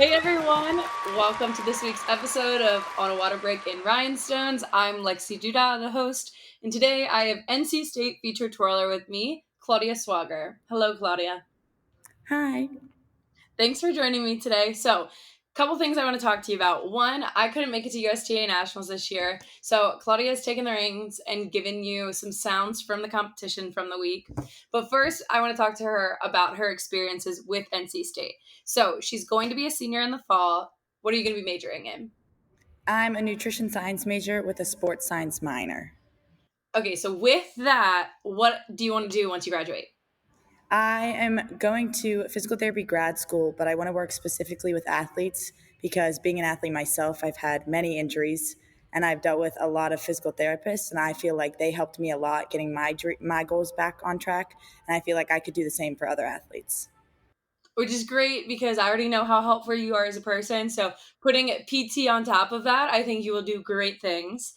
Hey everyone, welcome to this week's episode of On a Water Break in Rhinestones. I'm Lexi Duda, the host, and today I have NC State featured twirler with me, Claudia Swauger. Hello, Claudia. Hi. Thanks for joining me today. So, a couple things I want to talk to you about. One, I couldn't make it to USTA Nationals this year, so Claudia has taken the reins and given you some sounds from the competition from the week. But first, I want to talk to her about her experiences with NC State. So, she's going to be a senior in the fall. What are you going to be majoring in? I'm a nutrition science major with a sports science minor. Okay, so with that, what do you want to do once you graduate? I am going to physical therapy grad school, but I want to work specifically with athletes because being an athlete myself, I've had many injuries and I've dealt with a lot of physical therapists, and I feel like they helped me a lot getting my goals back on track, and I feel like I could do the same for other athletes. Which is great because I already know how helpful you are as a person. So putting PT on top of that, I think you will do great things.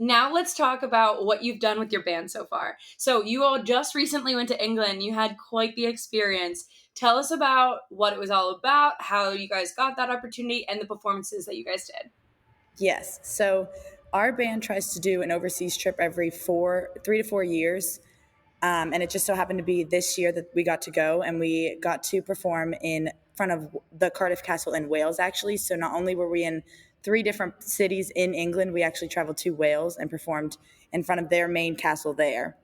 Now let's talk about what you've done with your band so far. So you all just recently went to England. You had quite the experience. Tell us about what it was all about, how you guys got that opportunity, and the performances that you guys did. Yes. So our band tries to do an overseas trip every 3 to 4 years. And it just so happened to be this year that we got to go, and we got to perform in front of the Cardiff Castle in Wales, actually. So not only were we in 3 different cities in England, we actually traveled to Wales and performed in front of their main castle there,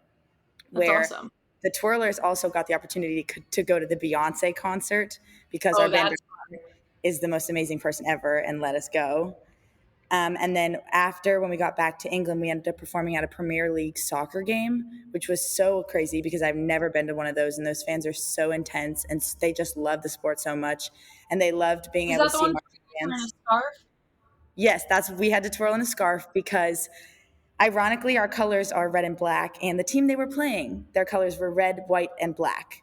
That's where awesome. the Twirlers also got the opportunity to go to the Beyonce concert because Oh, our band that's is the most amazing person ever and let us go. And then after, when we got back to England, we ended up performing at a Premier League soccer game, which was so crazy because I've never been to one of those. And those fans are so intense and they just love the sport so much. And they loved being is able to that the see one marching wearing a bands. scarf? Yes, we had to twirl in a scarf because ironically, our colors are red and black. And the team they were playing, their colors were red, white, and black.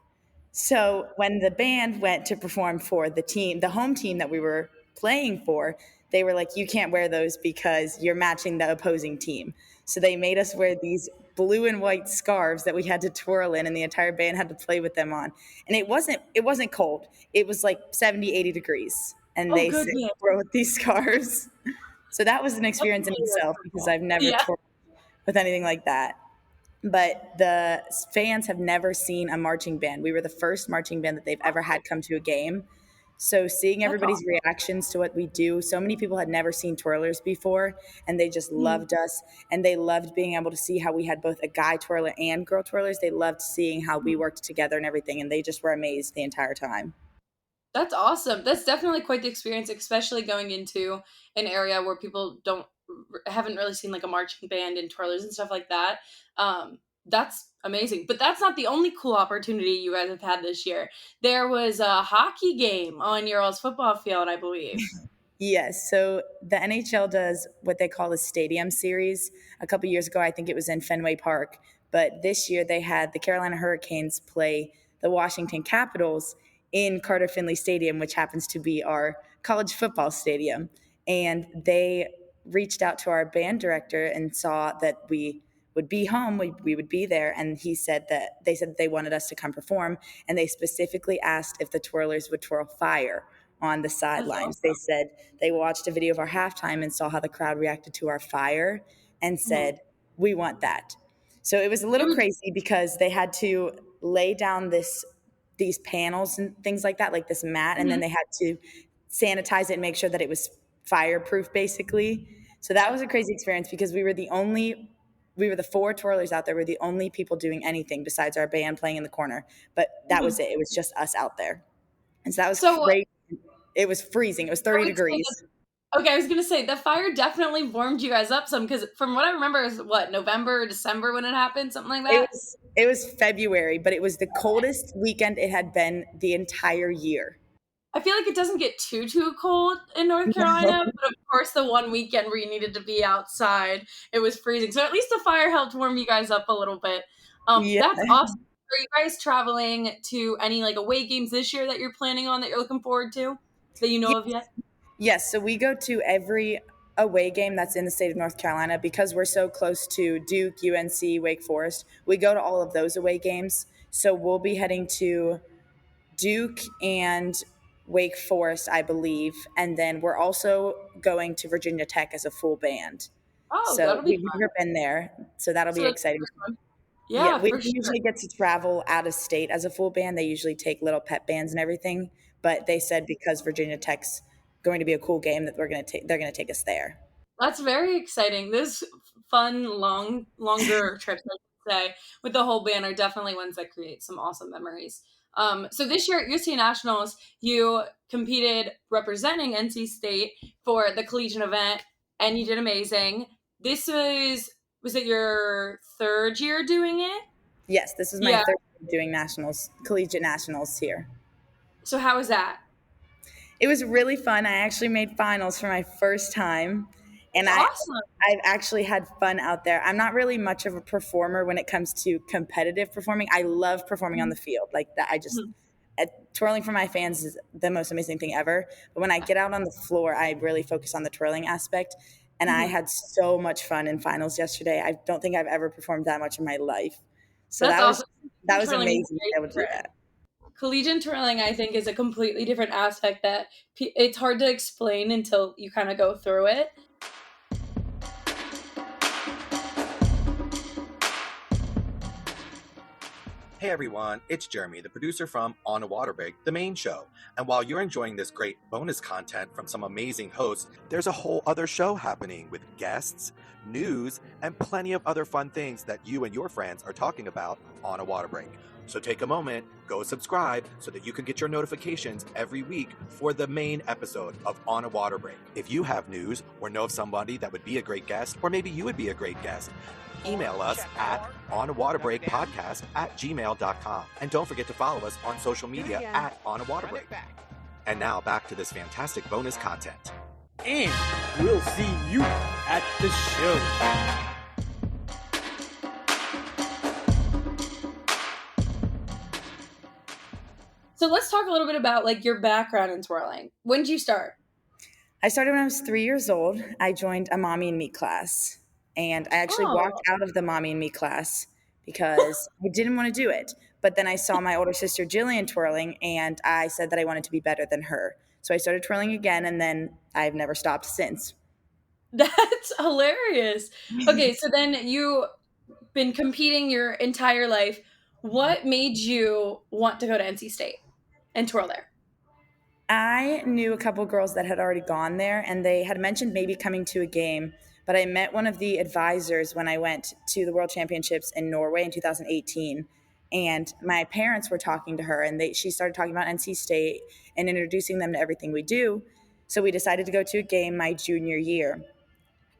So when the band went to perform for the home team that we were playing for, they were like, you can't wear those because you're matching the opposing team. So they made us wear these blue and white scarves that we had to twirl in, and the entire band had to play with them on. And it wasn't cold. It was like 70, 80 degrees. And Oh, they goodness. twirl with these scarves. So that was an That's experience in really itself because wonderful. I've never Yeah. twirled with anything like that. But the fans have never seen a marching band. We were the first marching band that they've ever had come to a game. So seeing That's everybody's awesome. reactions to what we do, so many people had never seen twirlers before, and they just Mhm. loved us. And they loved being able to see how we had both a guy twirler and girl twirlers. They loved seeing how we worked together and everything, and they just were amazed the entire time. That's awesome. That's definitely quite the experience, especially going into an area where people haven't really seen like a marching band and twirlers and stuff like that. That's amazing. But that's not the only cool opportunity you guys have had this year. There was a hockey game on your all's football field, I believe. Yes. So the NHL does what they call a stadium series. A couple years ago, I think it was in Fenway Park. But this year, they had the Carolina Hurricanes play the Washington Capitals in Carter Finley Stadium, which happens to be our college football stadium. And they reached out to our band director and saw that we would be home, we would be there. And they said that they wanted us to come perform. And they specifically asked if the twirlers would twirl fire on the That's sidelines. They awesome. said they watched a video of our halftime and saw how the crowd reacted to our fire and Mhm. said, we want that. So it was a It little was crazy because they had to lay down these panels and things like that, like this mat, and then mhm. they had to sanitize it and make sure that it was fireproof, basically. So that Yeah. was a crazy experience because we were the four twirlers out there. We were the only people doing anything besides our band playing in the corner. But that was Mhm. it. It was just us out there. And so that was So great. It was freezing. It was I 30 would say degrees. okay, I was gonna say the fire definitely warmed you guys up some because from what I remember is what November or December when it happened, something like that. It was February, but it was the coldest weekend it had been the entire year. I feel like it doesn't get too cold in North No. Carolina, but of course the one weekend where you needed to be outside, it was freezing. So at least the fire helped warm you guys up a little bit. Yeah. That's awesome. Are you guys traveling to any like away games this year that you're planning on that you're looking forward to that you know of yet? Yes, so we go to every away game that's in the state of North Carolina because we're so close to Duke, UNC, Wake Forest. We go to all of those away games. So we'll be heading to Duke and Wake Forest, I believe. And then we're also going to Virginia Tech as a full band. Oh, So that'll be we've fun. never been there. So that'll So be that's exciting. the first one. Yeah, Yeah, we for sure. usually get to travel out of state as a full band. They usually take little pep bands and everything. But they said because Virginia Tech's going to be a cool game that they're gonna take us there. That's very exciting. Those fun, longer trips, I should say, with the whole band are definitely ones that create some awesome memories. So this year at UC Nationals, you competed representing NC State for the collegiate event, and you did amazing. This was it your third year doing it? Yes, this is my Yeah. third year doing nationals, collegiate nationals here. So how was that? It was really fun. I actually made finals for my first time, and That's awesome. I've actually had fun out there. I'm not really much of a performer when it comes to competitive performing. I love performing on the field like that. Mhm. Twirling for my fans is the most amazing thing ever. But when I get out on the floor, I really focus on the twirling aspect. And I Mhm. had so much fun in finals yesterday. I don't think I've ever performed that much in my life. So That's awesome. that was Twirling is amazing to very be able to do different. that. Collegiate twirling, I think, is a completely different aspect that it's hard to explain until you kind of go through it. Hey everyone, it's Jeremy, the producer from On a Water Break, the main show. And while you're enjoying this great bonus content from some amazing hosts, there's a whole other show happening with guests, news, and plenty of other fun things that you and your friends are talking about on a water break. So take a moment, go subscribe so that you can get your notifications every week for the main episode of On a Water Break. If you have news or know of somebody that would be a great guest, or maybe you would be a great guest, email us at onawaterbreakpodcast@gmail.com. And don't forget to follow us on social media at onawaterbreak. And now back to this fantastic bonus content. And we'll see you at the show. So let's talk a little bit about like your background in twirling. When did you start? I started when I was 3 years old. I joined a mommy and me class. And I actually walked out of the mommy and me class because I didn't want to do it. But then I saw my older sister Jillian twirling, and I said that I wanted to be better than her. So I started twirling again, and then I've never stopped since. That's hilarious. Okay, so then you've been competing your entire life. What made you want to go to NC State and twirl there? I knew a couple girls that had already gone there, and they had mentioned maybe coming to a game. But I met one of the advisors when I went to the World Championships in Norway in 2018. And my parents were talking to her, and she started talking about NC State and introducing them to everything we do. So we decided to go to a game my junior year.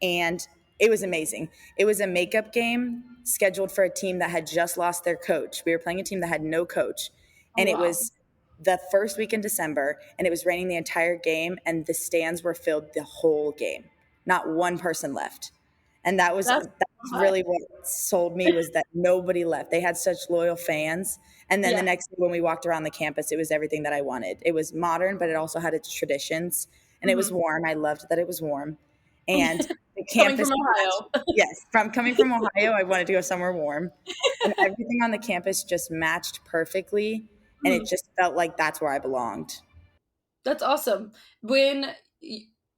And it was amazing. It was a makeup game scheduled for a team that had just lost their coach. We were playing a team that had no coach. And it was the first week in December, and it was raining the entire game, and the stands were filled the whole game. Not one person left. And that's really what sold me, was that nobody left. They had such loyal fans. And then the next day when we walked around the campus, it was everything that I wanted. It was modern, but it also had its traditions. And it was warm. I loved that it was warm. And the campus, coming from Ohio, I wanted to go somewhere warm. And everything on the campus just matched perfectly. And it just felt like that's where I belonged. That's awesome. When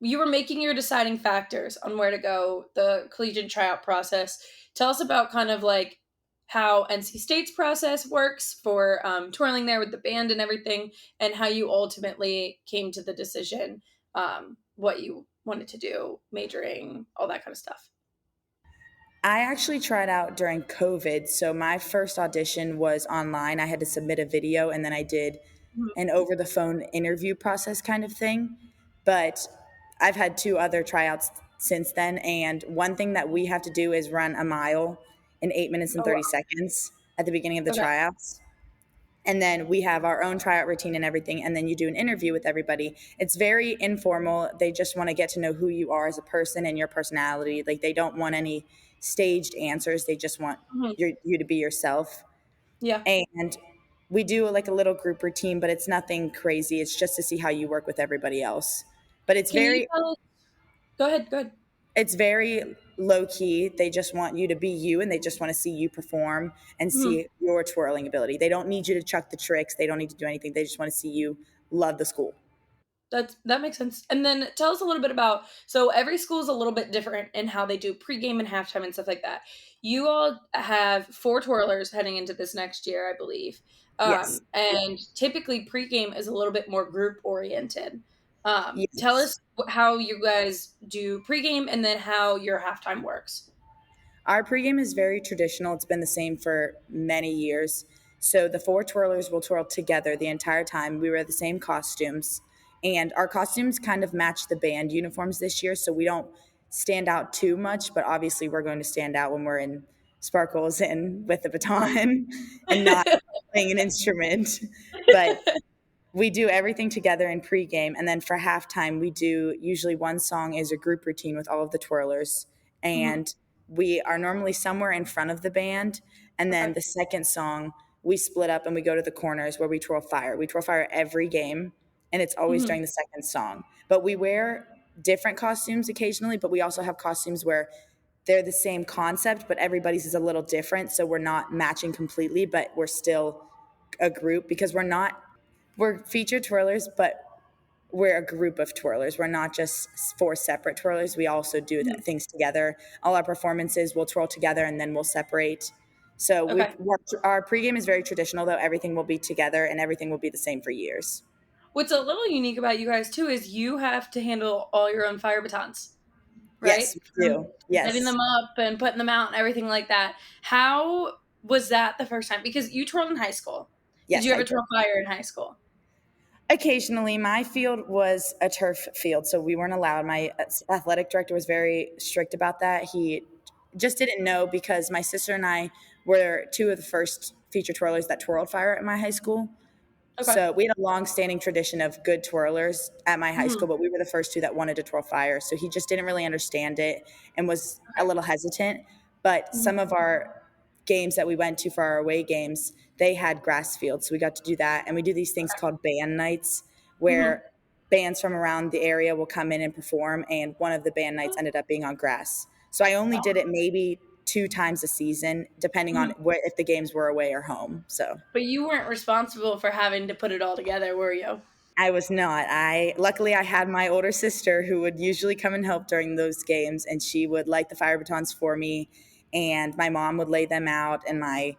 you were making your deciding factors on where to go, the collegiate tryout process, tell us about kind of like how NC State's process works for twirling there with the band and everything, and how you ultimately came to the decision, what you wanted to do, majoring, all that kind of stuff. I actually tried out during COVID. So my first audition was online. I had to submit a video, and then I did an over the phone interview process kind of thing. But I've had 2 other tryouts since then. And one thing that we have to do is run a mile in 8 minutes and 30 seconds at the beginning of the tryouts. And then we have our own tryout routine and everything. And then you do an interview with everybody. It's very informal. They just want to get to know who you are as a person and your personality. Like, they don't want any staged answers. They just want you to be yourself. Yeah. And we do like a little group routine, but it's nothing crazy. It's just to see how you work with everybody else. But it's Go ahead. It's very low key. They just want you to be you, and they just want to see you perform and see your twirling ability. They don't need you to chuck the tricks. They don't need to do anything. They just want to see you love the school. That makes sense. And then tell us a little bit about, so every school is a little bit different in how they do pregame and halftime and stuff like that. You all have 4 twirlers heading into this next year, I believe. Yes. And typically pregame is a little bit more group oriented. Tell Yes. us how you guys do pregame and then how your halftime works. Our pregame is very traditional. It's been the same for many years. So the 4 twirlers will twirl together the entire time. We wear the same costumes, and our costumes kind of match the band uniforms this year, so we don't stand out too much, but obviously we're going to stand out when we're in sparkles and with the baton and not playing an instrument. But we do everything together in pregame, and then for halftime, we do usually one song is a group routine with all of the twirlers, Mhm. and we are normally somewhere in front of the band, and then Okay. the second song we split up and we go to the corners where we twirl fire. We twirl fire every game, and it's always Mhm. during the second song. But we wear different costumes occasionally, but we also have costumes where they're the same concept, but everybody's is a little different, so we're not matching completely, but we're still a group because we're featured twirlers, but we're a group of twirlers. We're not just 4 separate twirlers. We also do Mhm. things together. All our performances we'll twirl together and then we'll separate. So Okay. our pregame is very traditional, though. Everything will be together and everything will be the same for years. What's a little unique about you guys too is you have to handle all your own fire batons, right? Yes, we do. Setting Yes. them up and putting them out and everything like that. How was that the first time? Because you twirled in high school. Did Yes, you I ever do. twirl fire in high school? Occasionally, my field was a turf field, so we weren't allowed. My athletic director was very strict about that. He just didn't know because my sister and I were 2 of the first feature twirlers that twirled fire at my high school. Okay. So we had a long-standing tradition of good twirlers at my high Mhm. school, but we were the first 2 that wanted to twirl fire. So he just didn't really understand it and was a little hesitant. But Mhm. some of our games that we went to for our away games, they had grass fields, so we got to do that. And we do these things called band nights, Mhm. where bands from around the area will come in and perform. And one of the band nights ended up being on grass. So I only did it maybe 2 times a season, depending on Mhm. if the games were away or home. So. But you weren't responsible for having to put it all together, were you? I was not. I luckily I had my older sister who would usually come and help during those games, and she would light the fire batons for me, and my mom would lay them out, and my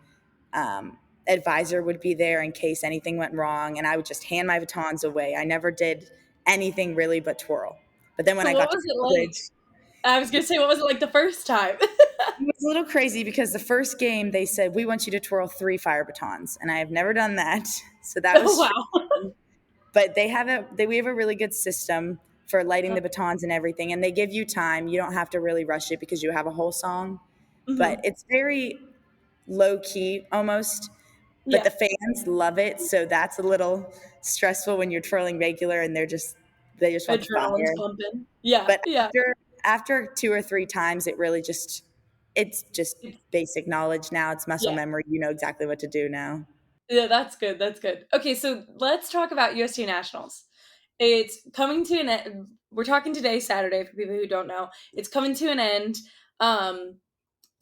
advisor would be there in case anything went wrong, and I would just hand my batons away. I never did anything really but twirl. But then when So I what got to was it like? college, I was gonna say, what was it like the first time? it was a little crazy because the first game they said we want you to twirl 3 fire batons, and I have never done that, so that Oh was wow. but we have a really good system for lighting the batons and everything, and they give you time. You don't have to really rush it because you have a whole song, but Mhm. it's very low key almost. But the Yeah. fans love it, so that's a little stressful when you're twirling regular and they just want the Adrenaline's fire. pumping. Yeah, But yeah. after 2 or 3 times, it's just It's basic knowledge now. It's muscle yeah. memory. You know exactly what to do now. Yeah, that's good, that's good. Okay, so let's talk about UST Nationals. It's coming to an end. We're talking today, Saturday, for people who don't know. It's coming to an end. Um,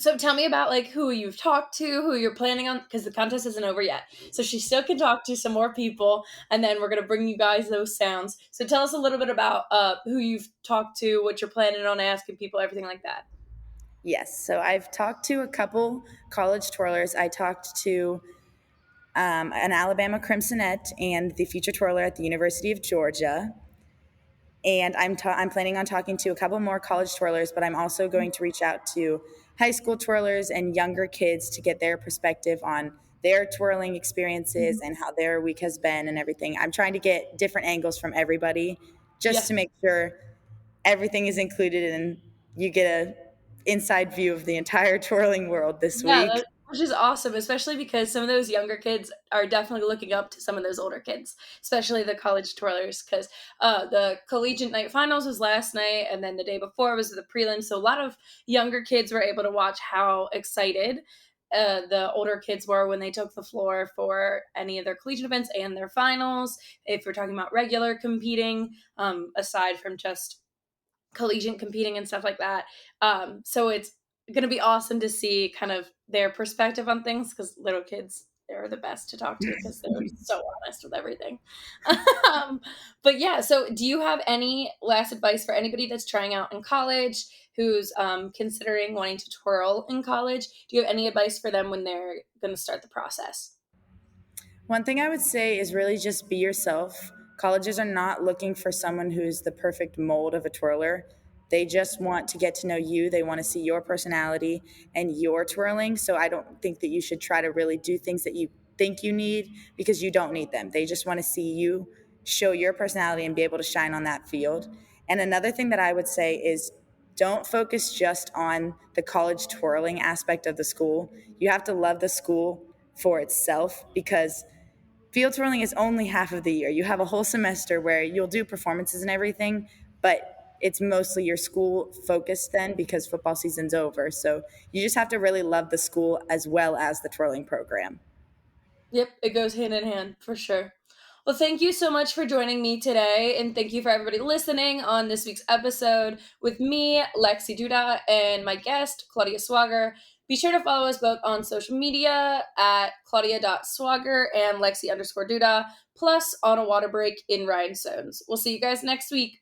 so tell me about, like, who you've talked to, who you're planning on, because the contest isn't over yet. So she still can talk to some more people, and then we're gonna bring you guys those sounds. So tell us a little bit about who you've talked to, what you're planning on asking people, everything like that. Yes. So I've talked to a couple college twirlers. I talked to an Alabama Crimsonette and the feature twirler at the University of Georgia. And I'm planning on talking to a couple more college twirlers, but I'm also going to reach out to high school twirlers and younger kids to get their perspective on their twirling experiences Mhm. and how their week has been and everything. I'm trying to get different angles from everybody just Yeah. to make sure everything is included and you get a inside view of the entire twirling world this Yeah, week. which is awesome, especially because some of those younger kids are definitely looking up to some of those older kids, especially the college twirlers. Because the collegiate night finals was last night, and then the day before was the prelims. So a lot of younger kids were able to watch how excited the older kids were when they took the floor for any of their collegiate events and their finals. If we're talking about regular competing, aside from just collegiate competing and stuff like that. So it's going to be awesome to see kind of their perspective on things because little kids they're the best to talk to because they're so honest with everything. But yeah, so do you have any last advice for anybody that's trying out in college, who's considering wanting to twirl in college? Do you have any advice for them when they're going to start the process? One thing I would say is really just be yourself. Colleges are not looking for someone who's the perfect mold of a twirler. They just want to get to know you. They want to see your personality and your twirling. So I don't think that you should try to really do things that you think you need, because you don't need them. They just want to see you show your personality and be able to shine on that field. And another thing that I would say is don't focus just on the college twirling aspect of the school. You have to love the school for itself, because field twirling is only half of the year. You have a whole semester where you'll do performances and everything, but it's mostly your school focused then, because football season's over. So you just have to really love the school as well as the twirling program. Yep, it goes hand in hand for sure. Well, thank you so much for joining me today, and thank you for everybody listening on this week's episode with me, Lexi Duda, and my guest, Claudia Swauger. Be sure to follow us both on social media at claudia.swauger and Lexi_Duda, plus on a water break in Rhinestones. We'll see you guys next week.